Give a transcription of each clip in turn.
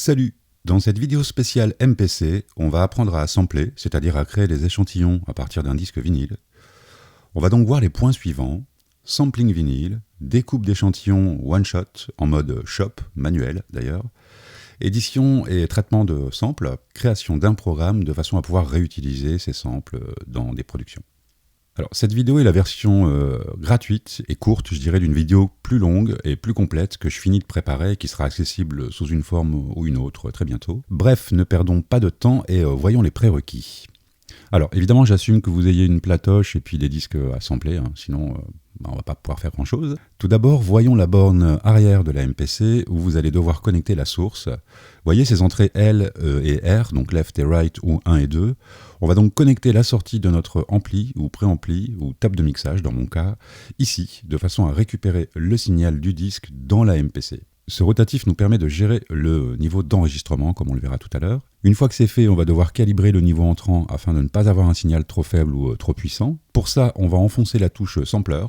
Salut! Dans cette vidéo spéciale MPC, on va apprendre à sampler, c'est-à-dire à créer des échantillons à partir d'un disque vinyle. On va donc voir les points suivants: sampling vinyle, découpe d'échantillons one-shot en mode shop, manuel d'ailleurs, édition et traitement de samples, création d'un programme de façon à pouvoir réutiliser ces samples dans des productions. Alors, cette vidéo est la version gratuite et courte, je dirais, d'une vidéo plus longue et plus complète que je finis de préparer et qui sera accessible sous une forme ou une autre très bientôt. Bref, ne perdons pas de temps et voyons les prérequis. Alors, évidemment, j'assume que vous ayez une platoche et puis des disques à sampler, sinon on ne va pas pouvoir faire grand-chose. Tout d'abord, voyons la borne arrière de la MPC où vous allez devoir connecter la source. Vous voyez ces entrées L et R, donc left et right ou 1 et 2. On va donc connecter la sortie de notre ampli ou préampli ou table de mixage dans mon cas, ici, de façon à récupérer le signal du disque dans la MPC. Ce rotatif nous permet de gérer le niveau d'enregistrement, comme on le verra tout à l'heure. Une fois que c'est fait, on va devoir calibrer le niveau entrant afin de ne pas avoir un signal trop faible ou trop puissant. Pour ça, on va enfoncer la touche Sampler.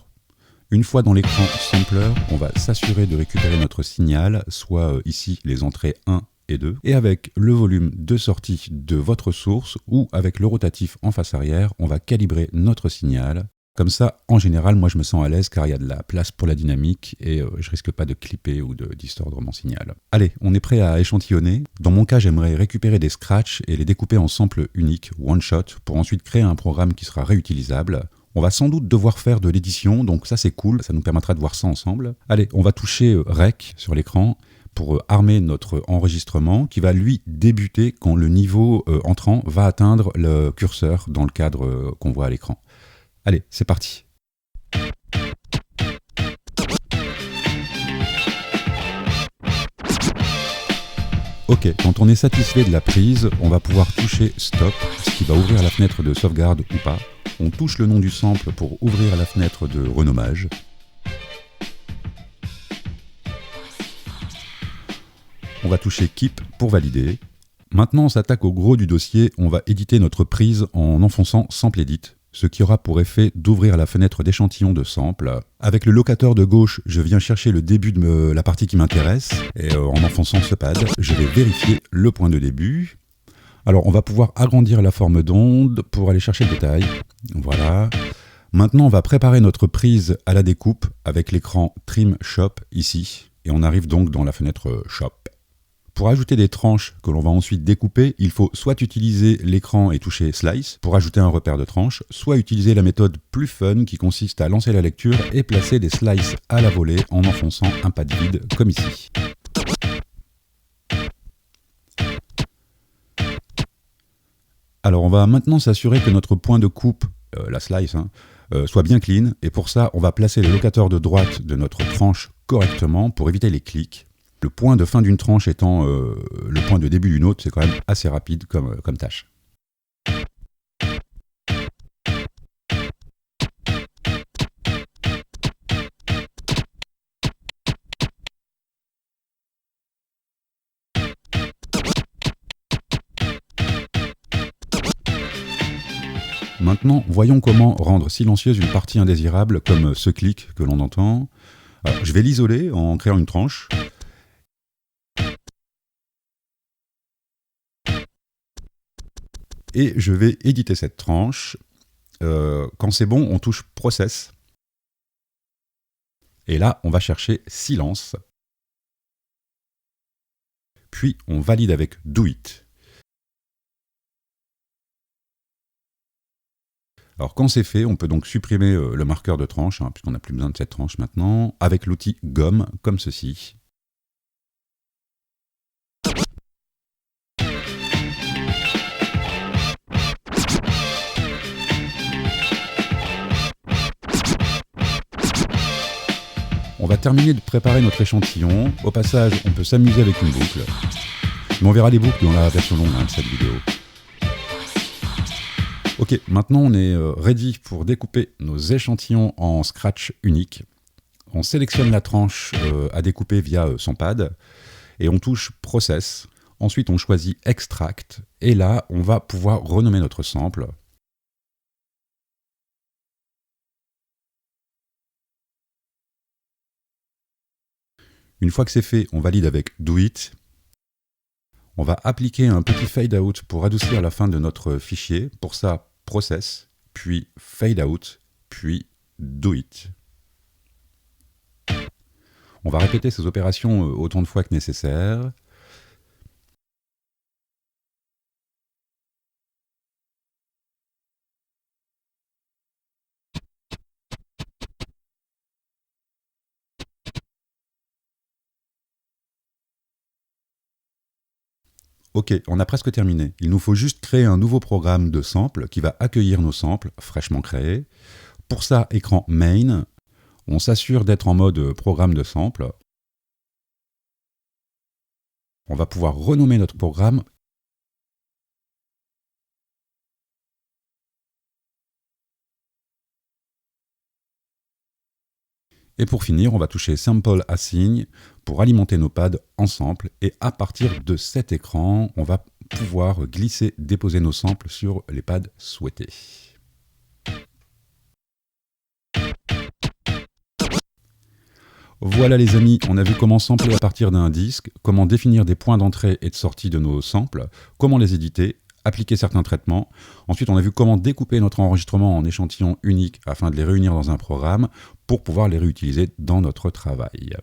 Une fois dans l'écran Sampler, on va s'assurer de récupérer notre signal, soit ici les entrées 1 et 2, et avec le volume de sortie de votre source ou avec le rotatif en face arrière, on va calibrer notre signal. Comme ça, en général, moi je me sens à l'aise car il y a de la place pour la dynamique et je risque pas de clipper ou de distordre mon signal. Allez, on est prêt à échantillonner. Dans mon cas, j'aimerais récupérer des scratchs et les découper en samples uniques, one shot, pour ensuite créer un programme qui sera réutilisable. On va sans doute devoir faire de l'édition, donc ça c'est cool, ça nous permettra de voir ça ensemble. Allez, on va toucher Rec sur l'écran pour armer notre enregistrement qui va lui débuter quand le niveau entrant va atteindre le curseur dans le cadre qu'on voit à l'écran. Allez, c'est parti. Ok, quand on est satisfait de la prise, on va pouvoir toucher Stop, ce qui va ouvrir la fenêtre de sauvegarde ou pas. On touche le nom du sample pour ouvrir la fenêtre de renommage. On va toucher Keep pour valider. Maintenant, on s'attaque au gros du dossier. On va éditer notre prise en enfonçant Sample Edit, ce qui aura pour effet d'ouvrir la fenêtre d'échantillon de sample. Avec le locateur de gauche, je viens chercher le début de la partie qui m'intéresse. Et en enfonçant ce pad, je vais vérifier le point de début. Alors, on va pouvoir agrandir la forme d'onde pour aller chercher le détail. Voilà. Maintenant, on va préparer notre prise à la découpe avec l'écran Trim Shop ici. Et on arrive donc dans la fenêtre Shop. Pour ajouter des tranches que l'on va ensuite découper, il faut soit utiliser l'écran et toucher Slice pour ajouter un repère de tranche, soit utiliser la méthode plus fun qui consiste à lancer la lecture et placer des slices à la volée en enfonçant un pad vide comme ici. Alors on va maintenant s'assurer que notre point de coupe, la slice, soit bien clean, et pour ça on va placer le locateur de droite de notre tranche correctement pour éviter les clics. Le point de fin d'une tranche étant le point de début d'une autre, c'est quand même assez rapide comme tâche. Maintenant, voyons comment rendre silencieuse une partie indésirable comme ce clic que l'on entend. Alors, je vais l'isoler en créant une tranche. Et je vais éditer cette tranche. Quand c'est bon, on touche Process. Et là, on va chercher Silence. Puis, on valide avec Do It. Alors quand c'est fait, on peut donc supprimer le marqueur de tranche, puisqu'on n'a plus besoin de cette tranche maintenant, avec l'outil Gomme, comme ceci. On va terminer de préparer notre échantillon. Au passage, on peut s'amuser avec une boucle. Mais on verra les boucles dans la version longue de cette vidéo. Ok, maintenant on est ready pour découper nos échantillons en scratch unique. On sélectionne la tranche à découper via son pad et on touche Process. Ensuite on choisit Extract et là on va pouvoir renommer notre sample. Une fois que c'est fait, on valide avec Do It. On va appliquer un petit fade out pour adoucir la fin de notre fichier. Pour ça, process, puis fade out, puis do it. On va répéter ces opérations autant de fois que nécessaire. Ok, on a presque terminé. Il nous faut juste créer un nouveau programme de samples qui va accueillir nos samples fraîchement créés. Pour ça, écran main, on s'assure d'être en mode programme de samples. On va pouvoir renommer notre programme. Et pour finir, on va toucher Sample Assign pour alimenter nos pads en samples. Et à partir de cet écran, on va pouvoir glisser, déposer nos samples sur les pads souhaités. Voilà les amis, on a vu comment sampler à partir d'un disque, comment définir des points d'entrée et de sortie de nos samples, comment les éditer, appliquer certains traitements. Ensuite, on a vu comment découper notre enregistrement en échantillons uniques afin de les réunir dans un programme pour pouvoir les réutiliser dans notre travail.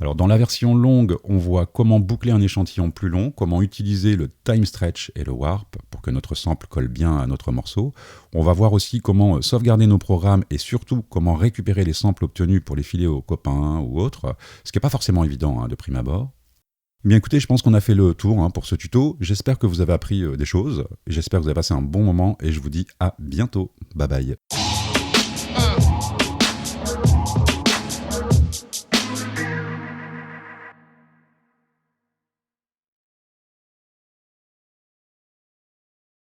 Alors, dans la version longue, on voit comment boucler un échantillon plus long, comment utiliser le time stretch et le warp pour que notre sample colle bien à notre morceau. On va voir aussi comment sauvegarder nos programmes et surtout comment récupérer les samples obtenus pour les filer aux copains ou autres, ce qui n'est pas forcément évident de prime abord. Bien écoutez, je pense qu'on a fait le tour pour ce tuto. J'espère que vous avez appris des choses. J'espère que vous avez passé un bon moment et je vous dis à bientôt. Bye bye.